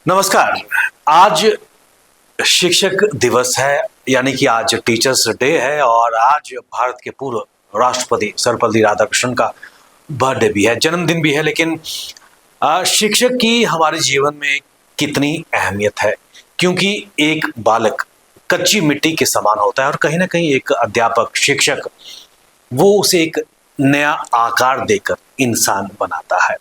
नमस्कार। आज शिक्षक दिवस है, यानी कि आज टीचर्स डे है और आज भारत के पूर्व राष्ट्रपति सर्वपल्ली राधाकृष्णन का बर्थडे भी है, जन्मदिन भी है। लेकिन शिक्षक की हमारे जीवन में कितनी अहमियत है, क्योंकि एक बालक कच्ची मिट्टी के समान होता है और कहीं ना कहीं एक अध्यापक शिक्षक वो उसे एक नया आकार देकर इंसान बनाता है।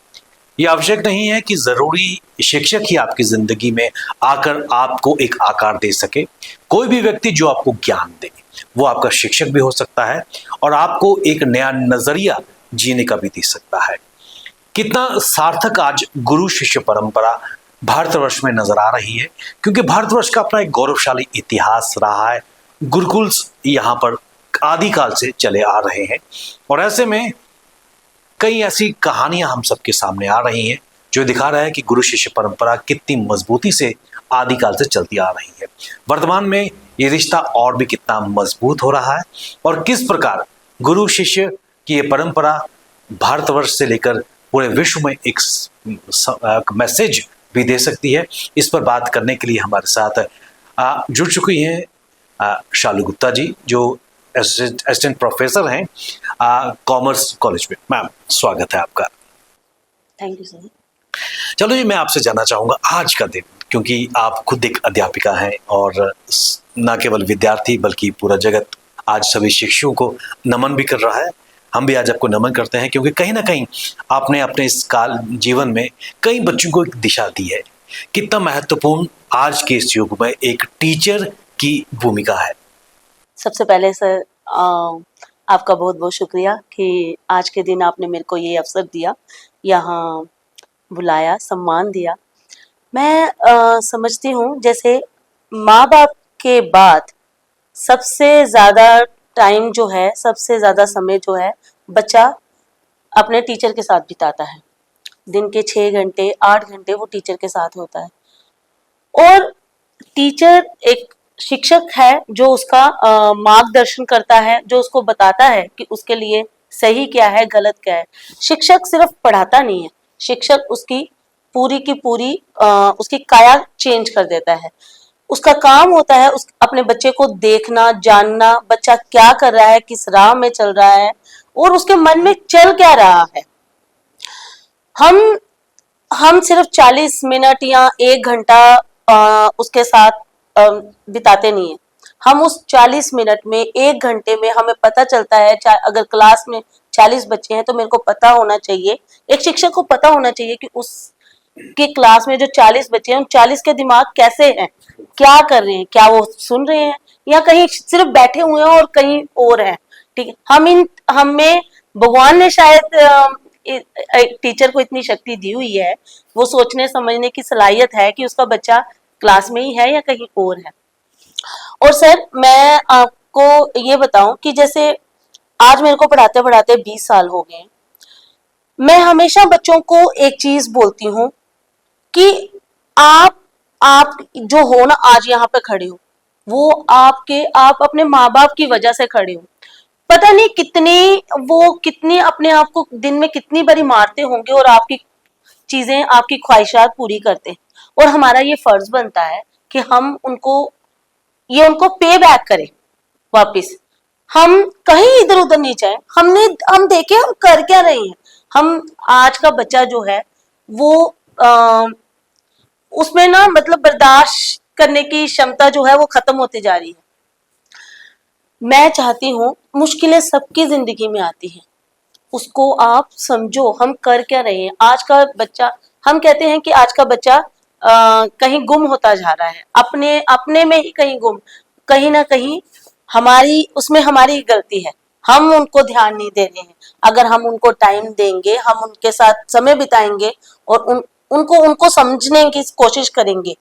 ये आवश्यक नहीं है कि जरूरी शिक्षक ही आपकी जिंदगी में आकर आपको एक आकार दे सके। कोई भी व्यक्ति जो आपको ज्ञान दे वो आपका शिक्षक भी हो सकता है और आपको एक नया नजरिया जीने का भी दे सकता है। कितना सार्थक आज गुरु शिष्य परंपरा भारतवर्ष में नजर आ रही है, क्योंकि भारतवर्ष का अपना एक गौरवशाली इतिहास रहा है। गुरुकुल यहाँ पर आदिकाल से चले आ रहे हैं और ऐसे में कई ऐसी कहानियां हम सबके सामने आ रही हैं जो दिखा रहा है कि गुरु शिष्य परंपरा कितनी मजबूती से आदिकाल से चलती आ रही है। वर्तमान में ये रिश्ता और भी कितना मजबूत हो रहा है और किस प्रकार गुरु शिष्य की ये परंपरा भारतवर्ष से लेकर पूरे विश्व में एक मैसेज भी दे सकती है। इस पर बात करने के लिए हमारे साथ जुड़ चुकी हैं शालू गुप्ता जी, जो असिस्टेंट प्रोफेसर हैं कॉमर्स कॉलेज में। मैम, स्वागत है आपका। Thank you sir. चलो जी, मैं आपसे जानना चाहूँगा आज का दिन, क्योंकि आप खुद एक अध्यापिका हैं और न केवल विद्यार्थी बल्कि पूरा जगत आज सभी शिक्षकों को नमन भी कर रहा है। हम भी आज आपको नमन करते हैं, क्योंकि कहीं ना कहीं आपने अपने इस काल जीवन में कई बच्चों को एक दिशा दी है। कितना महत्वपूर्ण आज के इस युग में एक टीचर की भूमिका है। सबसे पहले सर आपका बहुत बहुत शुक्रिया कि आज के दिन आपने मेरे को ये अवसर दिया, यहाँ बुलाया, सम्मान दिया। मैं समझती हूँ जैसे माँ बाप के बाद सबसे ज़्यादा टाइम जो है, सबसे ज़्यादा समय जो है बच्चा अपने टीचर के साथ बिताता है। दिन के 6 घंटे 8 घंटे वो टीचर के साथ होता है और टीचर एक शिक्षक है जो उसका मार्गदर्शन करता है, जो उसको बताता है कि उसके लिए सही क्या है, गलत क्या है। शिक्षक सिर्फ पढ़ाता नहीं है, शिक्षक उसकी पूरी की पूरी उसकी काया चेंज कर देता है। उसका काम होता है अपने बच्चे को देखना, जानना, बच्चा क्या कर रहा है, किस राह में चल रहा है और उसके मन में चल क्या रहा है। हम सिर्फ 40 मिनट या 1 घंटा उसके साथ बिताते नहीं है। हम उस 40 मिनट में 1 घंटे में हमें पता चलता है, अगर क्लास में 40 बच्चे हैं तो मेरे को पता होना चाहिए, एक शिक्षक को पता होना चाहिए कि उस के क्लास में जो 40 बच्चे हैं उन 40 के दिमाग कैसे हैं, क्या कर रहे हैं, क्या वो सुन रहे हैं या कहीं सिर्फ बैठे हुए हैं और कहीं और हैं। ठीक है, हमें भगवान ने शायद टीचर को इतनी शक्ति दी हुई है, वो सोचने समझने की सलाहियत है कि उसका बच्चा क्लास में ही है या कहीं और है। और सर मैं आपको ये बताऊं कि जैसे आज मेरे को पढ़ाते पढ़ाते 20 साल हो गए, मैं हमेशा बच्चों को एक चीज बोलती हूँ कि आप जो हो ना, आज यहाँ पे खड़े हो, वो आप अपने माँ बाप की वजह से खड़े हो। पता नहीं कितनी अपने आप को दिन में कितनी बारी मारते होंगे और आपकी चीजें, आपकी ख्वाहिशात पूरी करते हैं और हमारा ये फर्ज बनता है कि हम उनको पे बैक करें वापस। हम कहीं इधर उधर नहीं जाए, हम देखें हम कर क्या रहे हैं। हम आज का बच्चा जो है वो उसमें ना मतलब बर्दाश्त करने की क्षमता जो है वो खत्म होती जा रही है। मैं चाहती हूँ, मुश्किलें सबकी जिंदगी में आती हैं, उसको आप समझो हम कर क्या रहे हैं। आज का बच्चा, हम कहते हैं कि आज का बच्चा कहीं गुम होता जा रहा है, अपने में ही कहीं गुम, कहीं ना कहीं उसमें हमारी गलती है, हम उनको ध्यान नहीं दे रहे हैं। अगर हम उनको टाइम देंगे, हम उनके साथ समय बिताएंगे और उनको समझने की कोशिश करेंगे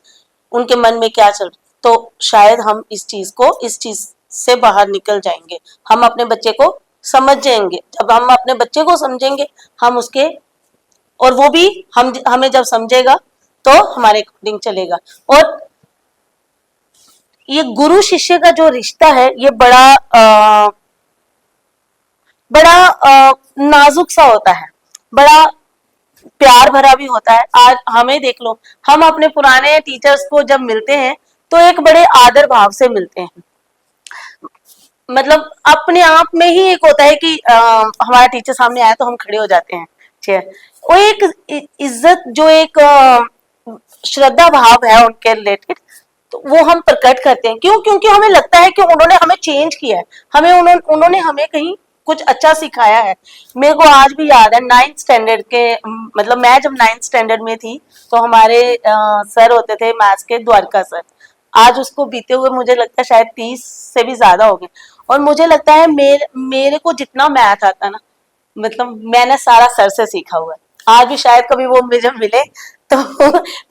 उनके मन में क्या चल, तो शायद हम इस चीज से बाहर निकल जाएंगे। हम अपने बच्चे को समझ जाएंगे। जब हम अपने बच्चे को समझेंगे, हम उसके और वो भी हमें जब समझेगा तो हमारे अकॉर्डिंग चलेगा। और ये गुरु शिष्य का जो रिश्ता है ये बड़ा नाजुक सा होता है, बड़ा प्यार भरा भी होता है। आज हमें देख लो, हम अपने पुराने टीचर्स को जब मिलते हैं तो एक बड़े आदर भाव से मिलते हैं। मतलब अपने आप में ही एक होता है कि हमारा टीचर सामने आया तो हम खड़े हो जाते हैं। चेयर वो एक इज्जत, जो एक श्रद्धा भाव है उनके रिलेटेड, तो वो हम प्रकट करते हैं। क्यों? क्योंकि हमें लगता है कि उन्होंने हमें चेंज किया है, उन्होंने हमें कहीं कुछ अच्छा सिखाया है। मेरे को आज भी याद है 9th स्टैंडर्ड के, मतलब मैं जब 9th स्टैंडर्ड में थी तो हमारे सर होते थे मैथ्स के, द्वारका सर। आज उसको बीते हुए मुझे लगता है शायद 30 से भी ज्यादा हो गए। और मुझे लगता है मेरे को जितना मैथ आता ना, मतलब मैंने सारा सर से सीखा हुआ है। आज भी शायद कभी वो मुझे मिले तो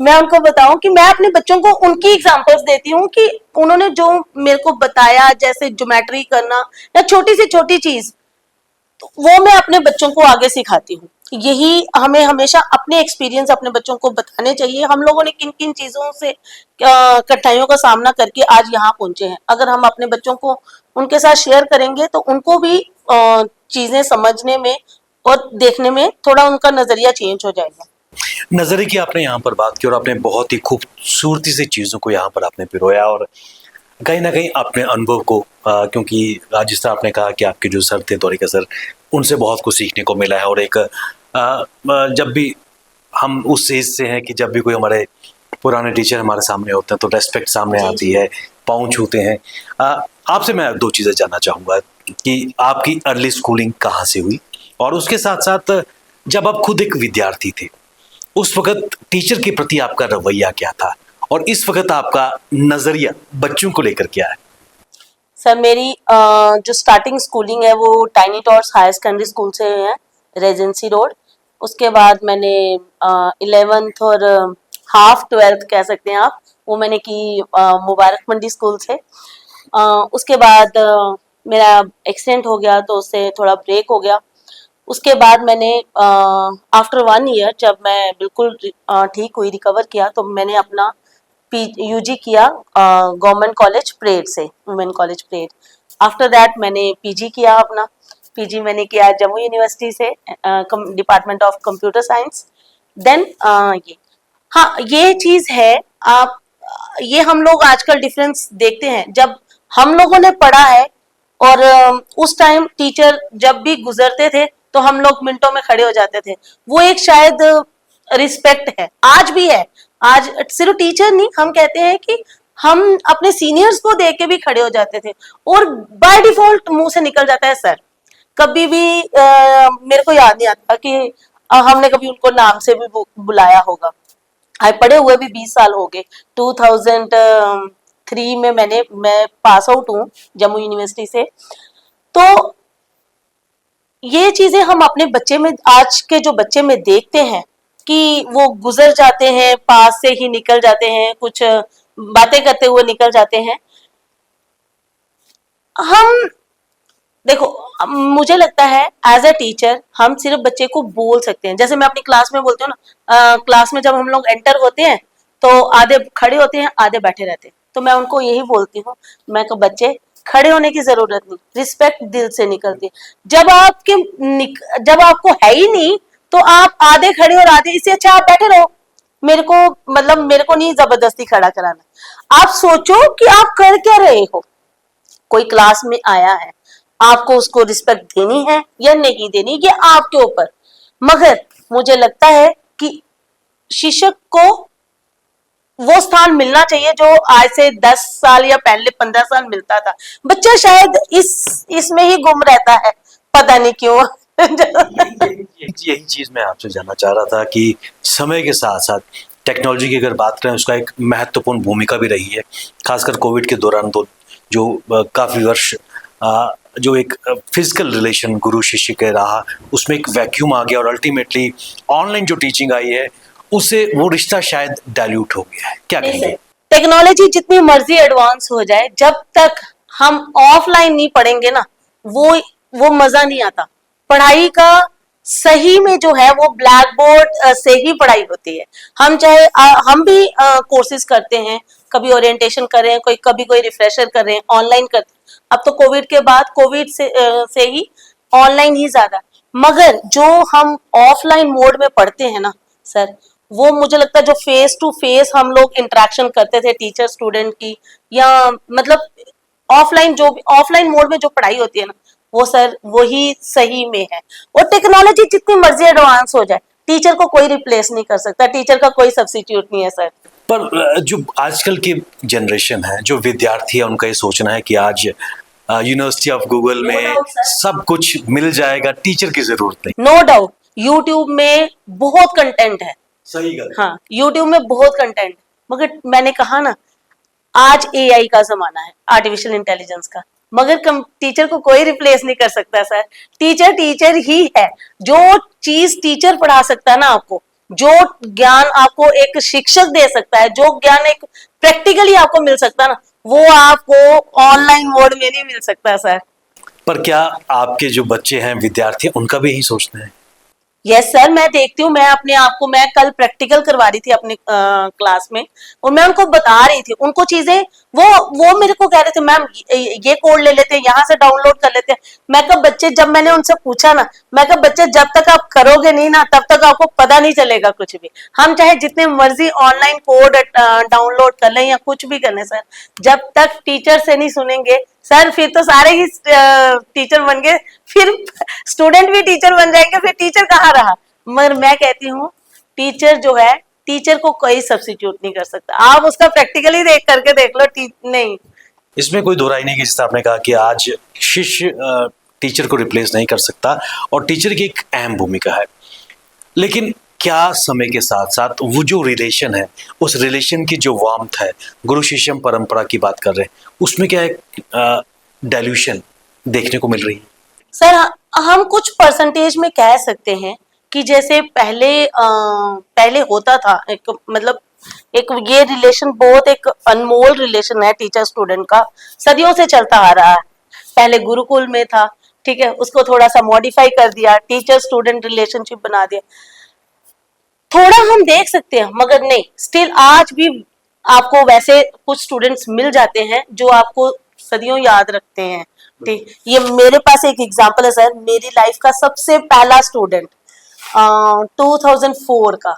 मैं उनको बताऊं कि मैं अपने बच्चों को उनकी एग्जांपल्स देती हूँ कि उन्होंने जो मेरे को बताया, जैसे ज्योमेट्री करना या छोटी से छोटी चीज, तो वो मैं अपने बच्चों को आगे सिखाती हूँ। यही हमें हमेशा अपने एक्सपीरियंस अपने बच्चों को बताने चाहिए। हम लोगों ने किन किन चीजों से कठिनाइयों का सामना करके आज यहाँ पहुंचे हैं। अगर हम अपने बच्चों को उनके साथ शेयर करेंगे तो उनको भी चीजें समझने में और देखने में थोड़ा उनका नजरिया चेंज हो जाएगा। नजरिए की आपने यहाँ पर बात की और आपने बहुत ही खूबसूरती से चीज़ों को यहाँ पर आपने पिरोया और कहीं ना कहीं अपने अनुभव को क्योंकि जिस तरह आपने कहा कि आपके जो सर थे द्वारिका सर, उनसे बहुत कुछ सीखने को मिला है। और एक जब भी हम उस चीज़ से हैं कि जब भी कोई हमारे पुराने टीचर हमारे सामने होते हैं तो रेस्पेक्ट सामने जी, आती है, पाँव छूते हैं। आपसे मैं दो चीज़ें जानना चाहूँगा कि आपकी अर्ली स्कूलिंग कहाँ से हुई, और उसके साथ साथ जब आप खुद एक विद्यार्थी थे उस वक्त टीचर के प्रति आपका रवैया क्या था, और इस वक्त आपका नजरिया बच्चों को लेकर क्या है? सर मेरी जो स्टार्टिंग स्कूलिंग है वो Tiny Tots Higher Secondary School से है, रेजेंसी रोड। उसके बाद मैंने 11th और हाफ 12th कह सकते हैं आप, वो मैंने की मुबारक मंडी स्कूल से। उसके बाद मेरा एक्सीडेंट हो गया तो उससे थोड़ा ब्रेक हो गया। उसके बाद मैंने आफ्टर 1 ईयर जब मैं बिल्कुल ठीक हुई, रिकवर किया, तो मैंने अपना यूजी किया गवर्नमेंट कॉलेज परेड से, women college parade. After that मैंने पीजी किया। अपना पीजी मैंने किया जम्मू यूनिवर्सिटी से, department of computer science. Then ये, हाँ ये चीज है, आप ये हम लोग आजकल डिफरेंस देखते हैं। जब हम लोगों ने पढ़ा है और उस टाइम टीचर जब भी गुजरते थे तो हम लोग मिनटों में खड़े हो जाते थे। वो एक शायद रिस्पेक्ट है, आज भी है। आज सिर्फ टीचर नहीं, हम कहते हैं कि हम अपने सीनियर्स को देख के भी खड़े हो जाते थे और बाय डिफॉल्ट मुंह से निकल जाता है सर। कभी भी मेरे को याद नहीं आता कि हमने कभी उनको नाम से भी बुलाया होगा। पढ़े हुए भी 20 साल हो गए। 2003 में मैं पास आउट हूँ जम्मू यूनिवर्सिटी से। तो ये चीजें हम अपने बच्चे में, आज के जो बच्चे में देखते हैं कि वो गुजर जाते हैं, पास से ही निकल जाते हैं, कुछ बातें करते हुए निकल जाते हैं। हम देखो, मुझे लगता है एज अ टीचर हम सिर्फ बच्चे को बोल सकते हैं। जैसे मैं अपनी क्लास में बोलती हूँ ना, क्लास में जब हम लोग एंटर होते हैं तो आधे खड़े होते हैं, आधे बैठे रहते हैं। तो मैं उनको यही बोलती हूँ, मैं को बच्चे खड़े होने की जरूरत नहीं, रिस्पेक्ट दिल से निकलती है। जब आपको है ही नहीं तो आप आधे खड़े और आधे, इससे अच्छा आप बैठे रहो। मेरे को नहीं जबरदस्ती खड़ा कराना। आप सोचो कि आप कर क्या रहे हो। कोई क्लास में आया है, आपको उसको रिस्पेक्ट देनी है या नहीं देनी, ये आपके ऊपर। मगर मुझे लगता है कि शिक्षक को वो स्थान मिलना चाहिए जो आज से 10 साल या पहले 15 साल मिलता था। बच्चा शायद इसमें ही गुम रहता है, पता नहीं क्यों। यही चीज मैं आपसे जानना चाह रहा था कि समय के साथ साथ टेक्नोलॉजी की अगर बात करें उसका एक महत्वपूर्ण भूमिका भी रही है, खासकर कोविड के दौरान। तो जो काफी वर्ष जो एक फिजिकल रिलेशन गुरु शिष्य का रहा, उसमें एक वैक्यूम आ गया और अल्टीमेटली ऑनलाइन जो टीचिंग आई है उससे वो रिश्ता शायद डाइल्यूट हो गया है। क्या कहेंगे? टेक्नोलॉजी जितनी मर्जी एडवांस हो जाए, जब तक हम ऑफलाइन नहीं पढ़ेंगे ना, वो मजा नहीं आता। पढ़ाई का सही में जो है वो ब्लैक बोर्ड से ही पढ़ाई होती है। हम भी कोर्सेज करते हैं, कभी ओरिएंटेशन कर रहे हैं, कभी कोई रिफ्रेशर कर रहे हैं, ऑनलाइन करते हैं। अब तो कोविड के बाद कोविड से ही ऑनलाइन ही ज्यादा। मगर जो हम ऑफलाइन मोड में पढ़ते हैं ना सर, वो मुझे लगता है जो फेस टू फेस हम लोग इंटरेक्शन करते थे टीचर स्टूडेंट की, या मतलब ऑफलाइन जो ऑफलाइन मोड में जो पढ़ाई होती है ना, वो सर वही सही में है। और टेक्नोलॉजी जितनी मर्जी एडवांस हो जाए, टीचर को कोई रिप्लेस नहीं कर सकता, टीचर का कोई सब्स्टिट्यूट नहीं है सर। पर जो आजकल की जनरेशन है, जो विद्यार्थी है, उनका ये सोचना है कि आज यूनिवर्सिटी ऑफ गूगल No में doubt, sir. सब कुछ मिल जाएगा, टीचर की जरूरत नहीं। नो डाउट, यूट्यूब में बहुत कंटेंट है। सही गल। हाँ, यूट्यूब में बहुत कंटेंट, मगर मैंने कहा ना, आज एआई का जमाना है, आर्टिफिशियल इंटेलिजेंस का, मगर टीचर को कोई रिप्लेस नहीं कर सकता सर। टीचर टीचर ही है। जो चीज टीचर पढ़ा सकता है ना आपको, जो ज्ञान आपको एक शिक्षक दे सकता है, जो ज्ञान एक प्रैक्टिकली आपको मिल सकता है ना, वो आपको ऑनलाइन मोड में नहीं मिल सकता सर। पर क्या आपके जो बच्चे हैं, विद्यार्थी, उनका भी यही सोचना है? यस सर, मैं देखती हूँ, मैं अपने आप को, मैं कल प्रैक्टिकल करवा रही थी अपने क्लास में, और मैं उनको बता रही थी उनको चीजें, वो मेरे को कह रहे थे मैम ये कोड ले लेते हैं, यहाँ से डाउनलोड कर लेते हैं। मैं कब बच्चे, जब मैंने उनसे पूछा ना, मैं कब बच्चे जब तक आप करोगे नहीं ना, तब तक आपको पता नहीं चलेगा कुछ भी। हम चाहे जितने मर्जी ऑनलाइन कोड डाउनलोड कर लें या कुछ भी कर लें सर, जब तक टीचर से नहीं सुनेंगे सर, फिर तो सारे ही टीचर बन गए, फिर स्टूडेंट भी टीचर बन जाएंगे, फिर टीचर कहाँ रहा। मगर मैं कहती हूँ, टीचर जो है, टीचर को कोई सब्स्टिट्यूट नहीं कर सकता। आप उसका प्रैक्टिकली देख करके देख लो, नहीं। इसमें कोई दो राय नहीं कि जिस तरह आपने कहा कि आज शिष्य टीचर को रिप्लेस नहीं कर सकता और टीचर की एक अहम भूमिका है, लेकिन क्या समय के साथ साथ वो जो रिलेशन है, उस रिलेशन की जो वार्मथ है, गुरु शिष्य परंपरा की बात कर रहे हैं, उसमें क्या एक डाइल्यूशन देखने को मिल रही है? सर, हम कुछ परसेंटेज में कह सकते हैं कि जैसे पहले होता था, एक मतलब एक ये रिलेशन बहुत एक अनमोल रिलेशन है टीचर स्टूडेंट का, सदियों से चलता आ रहा है। पहले गुरुकुल में था, ठीक है, उसको थोड़ा सा मॉडिफाई कर दिया, टीचर स्टूडेंट रिलेशनशिप बना दिया, थोड़ा हम देख सकते हैं, मगर नहीं, स्टिल आज भी आपको वैसे कुछ स्टूडेंट्स मिल जाते हैं जो आपको सदियों याद रखते हैं। ठीक, ये मेरे पास एक एग्जांपल है सर, मेरी लाइफ का सबसे पहला स्टूडेंट 2004 का,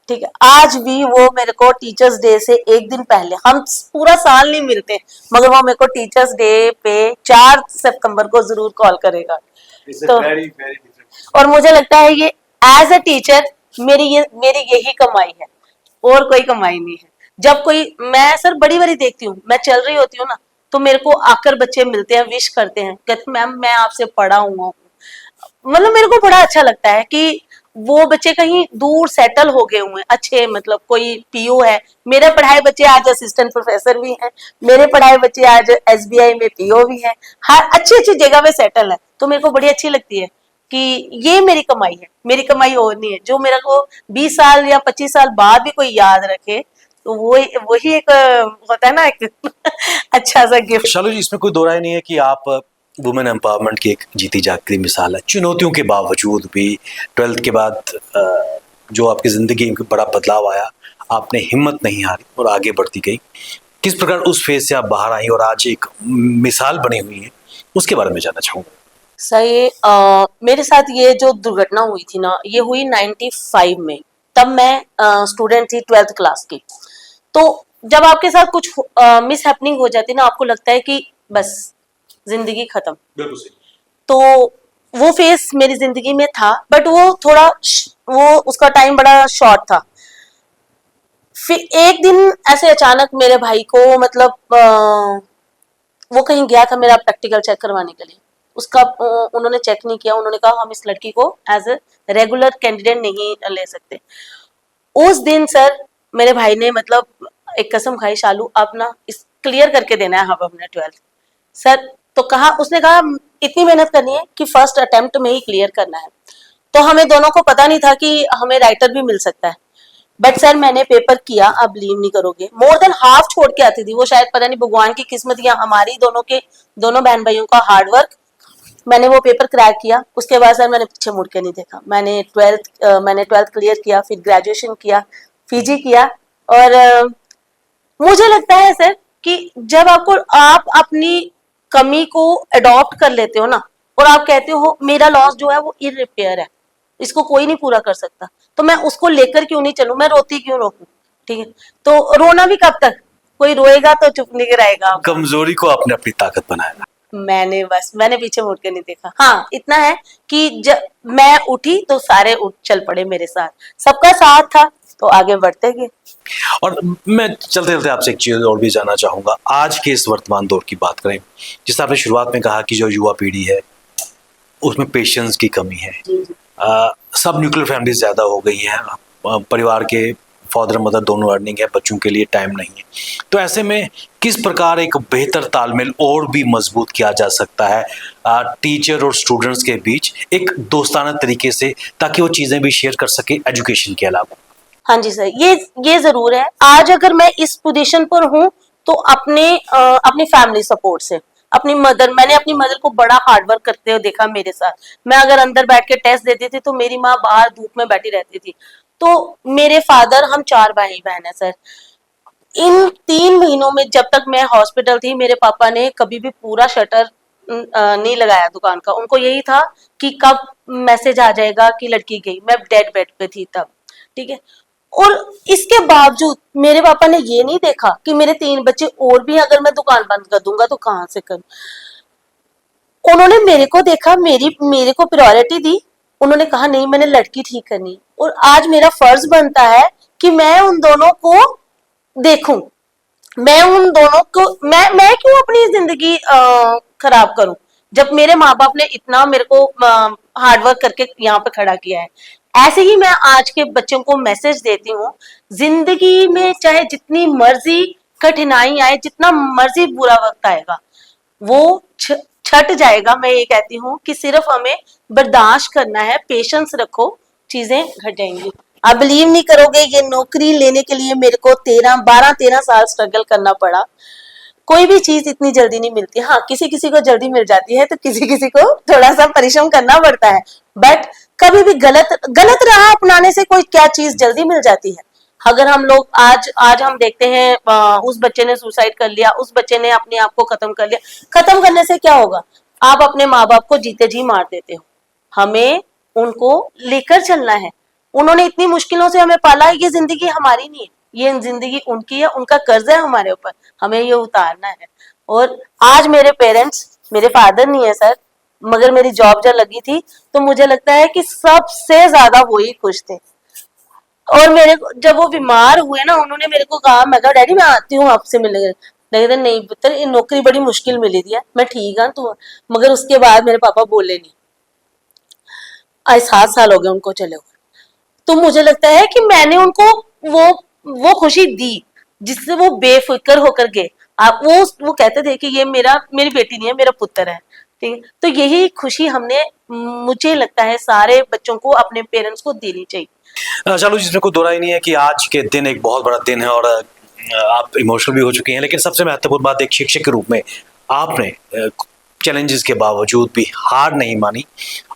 ठीक है, आज भी वो मेरे को टीचर्स डे से एक दिन पहले, हम पूरा साल नहीं मिलते, मगर वो मेरे को टीचर्स डे पे 4 सितंबर को जरूर कॉल करेगा। तो और मुझे लगता है ये एज अ टीचर मेरी यही कमाई है, और कोई कमाई नहीं है। जब कोई, मैं सर बड़ी बड़ी देखती हूँ, मैं चल रही होती हूँ ना, तो मेरे को आकर बच्चे मिलते हैं, विश करते हैं, कहते मैम मैं आपसे पढ़ा हूँ, मतलब मेरे को बड़ा अच्छा लगता है कि वो बच्चे कहीं दूर सेटल हो गए हुए, अच्छे, मतलब कोई पीओ है, मेरे पढ़ाए बच्चे आज असिस्टेंट प्रोफेसर भी हैं, मेरे पढ़ाए बच्चे आज एसबीआई में पीओ भी हैं, हर अच्छी अच्छी जगह में सेटल है। तो मेरे को बड़ी अच्छी लगती है कि ये मेरी कमाई है, मेरी कमाई और नहीं है। जो मेरा को 20 साल या 25 साल बाद भी कोई याद रखे, तो वो वही एक होता है ना, एक अच्छा सा गिफ्ट। शालू जी, इसमें कोई दो राय नहीं है कि आप वुमेन एम्पावरमेंट की एक जीती जागती मिसाल है। चुनौतियों के बावजूद भी 12th के बाद जो आपकी जिंदगी में बड़ा बदलाव आया, आपने हिम्मत नहीं हारी और आगे बढ़ती गई। किस प्रकार उस फेज से आप बाहर आई और आज एक मिसाल बनी हुई है, उसके बारे में जानना चाहूंगा। सर, ये मेरे साथ ये जो दुर्घटना हुई थी ना, ये हुई 95 में, तब मैं स्टूडेंट थी 12th क्लास की। तो जब आपके साथ कुछ मिस हैपनिंग हो जाती है ना, आपको लगता है कि बस जिंदगी खत्म। बिल्कुल सही। तो वो फेस मेरी जिंदगी में था, बट वो थोड़ा वो उसका टाइम बड़ा शॉर्ट था। फिर एक दिन ऐसे अचानक मेरे भाई को, मतलब वो कहीं गया था मेरा प्रैक्टिकल चेक करवाने के लिए, उसका उन्होंने चेक नहीं किया, उन्होंने कहा हम इस लड़की को एज ए रेगुलर कैंडिडेट नहीं ले सकते। उस दिन सर मेरे भाई ने मतलब एक कसम खाई, शालू आप ना इस क्लियर करके देना है हम अपने 12th। सर तो कहा, उसने कहा इतनी मेहनत करनी है कि फर्स्ट अटेम्प्ट में ही क्लियर करना है। तो हमें दोनों को पता नहीं था कि हमें राइटर भी मिल सकता है, बट सर मैंने पेपर किया, आप बिलीव नहीं करोगे, मोर देन हाफ छोड़ के आती थी वो, शायद पता नहीं भगवान की किस्मत या हमारी दोनों बहन भाइयों का हार्डवर्क। मैंने वो पेपर क्रैक किया, उसके बाद सर मैंने पीछे मुड़ के नहीं देखा। मैंने 12th क्लियर किया, फिर ग्रेजुएशन किया, पीजी किया। और मुझे लगता है सर कि जब आप अपनी कमी को अडॉप्ट कर लेते हो ना, और आप कहते हो मेरा लॉस जो है वो इररिपेयर है, इसको कोई नहीं पूरा कर सकता, तो मैं उसको लेकर क्यों नहीं चलूं, मैं रोती क्यों रहूं? ठीक है, तो रोना भी कब तक, कोई रोएगा तो चुप नहीं कराएगा। कमजोरी को आपने अपनी ताकत बनाया। मैंने पीछे मुड़ के नहीं देखा। हाँ, इतना है कि जब मैं उठी तो सारे उठ चल पड़े मेरे साथ, सबका साथ था तो आगे बढ़ते गए। और मैं चलते चलते आपसे एक चीज और भी जानना चाहूंगा, आज के इस वर्तमान दौर की बात करें, जिस आपने शुरुआत में कहा कि जो युवा पीढ़ी है उसमें पेशेंस की कमी है। सब न्यूक्लियर फैमिली ज्यादा हो गई हैं, परिवार के फादर मदर दोनों अर्निंग है, बच्चों के लिए टाइम नहीं है। तो ऐसे में किस प्रकार एक बेहतर तालमेल और भी मजबूत किया जा सकता है टीचर और स्टूडेंट्स के बीच एक दोस्ताना तरीके से, ताकि वो चीजें भी शेयर कर सके एजुकेशन के अलावा? हाँ जी सर, ये जरूर है। आज अगर मैं इस पोजीशन पर हूँ तो अपनी फैमिली सपोर्ट से, मैंने अपनी मदर को बड़ा हार्ड वर्क करते हुए देखा मेरे साथ। मैं अगर अंदर बैठ के टेस्ट देती थी तो मेरी माँ बाहर धूप में बैठी रहती थी। तो मेरे फादर, हम 4 भाई बहन है सर। इन 3 महीनों में जब तक मैं हॉस्पिटल थी, मेरे पापा ने कभी भी पूरा शटर नहीं लगाया दुकान का। उनको यही था कि कब मैसेज आ जाएगा कि लड़की गई। मैं डेड बेड पे थी तब, ठीक है। और इसके बावजूद मेरे पापा ने ये नहीं देखा कि मेरे 3 बच्चे और भी, अगर मैं दुकान बंद कर दूंगा तो कहां से करूं। उन्होंने मेरे को देखा, मेरे को प्रायोरिटी दी। उन्होंने कहा नहीं, मैंने लड़की ठीक करनी। और आज मेरा फर्ज बनता है कि मैं उन दोनों को देखूं। मैं उन दोनों को, मैं क्यों अपनी जिंदगी खराब करूं, जब मेरे माँ बाप ने इतना मेरे को हार्ड वर्क करके यहाँ पे खड़ा किया है। ऐसे ही मैं आज के बच्चों को मैसेज देती हूँ, जिंदगी में चाहे जितनी मर्जी कठिनाई आए, जितना मर्जी बुरा वक्त आएगा, वो छट जाएगा। मैं ये कहती हूँ कि सिर्फ हमें बर्दाश्त करना है, पेशेंस रखो, चीजें घट जाएंगी। आप बिलीव नहीं करोगे, ये नौकरी लेने के लिए मेरे को 12-13 साल स्ट्रगल करना पड़ा। कोई भी चीज इतनी जल्दी नहीं मिलती। हाँ, किसी किसी को जल्दी मिल जाती है तो किसी किसी को थोड़ा सा परिश्रम करना पड़ता है, बट कभी भी गलत राह अपनाने से कोई क्या चीज जल्दी मिल जाती है। अगर हम लोग आज हम देखते हैं उस बच्चे ने सुसाइड कर लिया, उस बच्चे ने अपने आप को खत्म कर लिया। खत्म करने से क्या होगा? आप अपने माँ बाप को जीते जी मार देते हो। हमें उनको लेकर चलना है। उन्होंने इतनी मुश्किलों से हमें पाला है। ये जिंदगी हमारी नहीं है, ये जिंदगी उनकी है, उनका कर्ज है हमारे ऊपर, हमें ये उतारना है। और आज मेरे पेरेंट्स, मेरे फादर नहीं है सर, मगर मेरी जॉब जब लगी थी तो मुझे लगता है कि सबसे ज्यादा वो ही खुश थे। और मेरे को जब वो बीमार हुए ना, उन्होंने मेरे को कहा, मैं कहा डैडी मैं आती हूँ आपसे मिलने। कहते नहीं पुत्र, ये नौकरी बड़ी मुश्किल मिली थी। मैं ठीक हाँ तू, मगर उसके बाद मेरे पापा बोले नहीं। आज 7 साल हो गए उनको चले हुए। तो मुझे लगता है कि मैंने उनको वो खुशी दी जिससे वो बेफिक्र होकर गए। आप वो कहते थे कि ये मेरी बेटी नहीं है, मेरा पुत्र है, ठीक है। तो यही खुशी हमने, मुझे लगता है, सारे बच्चों को, अपने पेरेंट्स को देनी चाहिए। चलो, जिसमें कोई दो राय नहीं है कि आज के दिन एक बहुत बड़ा दिन है और आप इमोशनल भी हो चुके हैं, लेकिन सबसे महत्वपूर्ण बात, एक शिक्षक के रूप में आपने चैलेंजेस के बावजूद भी हार नहीं मानी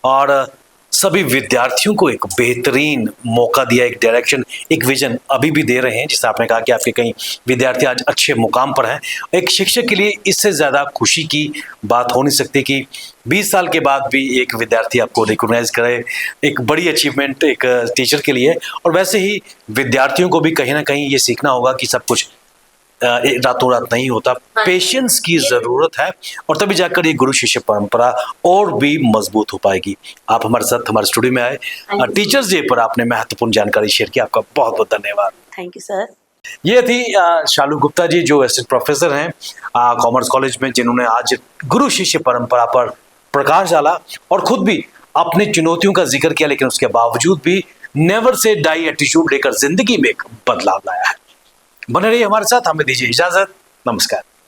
और सभी विद्यार्थियों को एक बेहतरीन मौका दिया, एक डायरेक्शन, एक विजन अभी भी दे रहे हैं। जिससे आपने कहा कि आपके कई विद्यार्थी आज अच्छे मुकाम पर हैं। एक शिक्षक के लिए इससे ज़्यादा खुशी की बात हो नहीं सकती कि 20 साल के बाद भी एक विद्यार्थी आपको रिकॉग्नाइज करे, एक बड़ी अचीवमेंट एक टीचर के लिए। और वैसे ही विद्यार्थियों को भी कहीं ना कहीं ये सीखना होगा कि सब कुछ रातों रात नहीं होता, पेशेंस की जरूरत है, और तभी जाकर ये गुरु शिष्य परंपरा और भी मजबूत हो पाएगी। आप हमारे साथ हमारे स्टूडियो में आए, टीचर्स डे पर आपने महत्वपूर्ण जानकारी शेयर की, आपका बहुत बहुत धन्यवाद। Thank you sir. ये थी शालू गुप्ता जी, जो असिस्टेंट प्रोफेसर हैं कॉमर्स कॉलेज में, जिन्होंने आज गुरु शिष्य परंपरा पर प्रकाश डाला और खुद भी अपनी चुनौतियों का जिक्र किया, लेकिन उसके बावजूद भी नेवर से डाई एटीट्यूड लेकर जिंदगी में एक बदलाव लाया है। बने रहिए हमारे साथ, हमें दीजिए इजाजत, नमस्कार।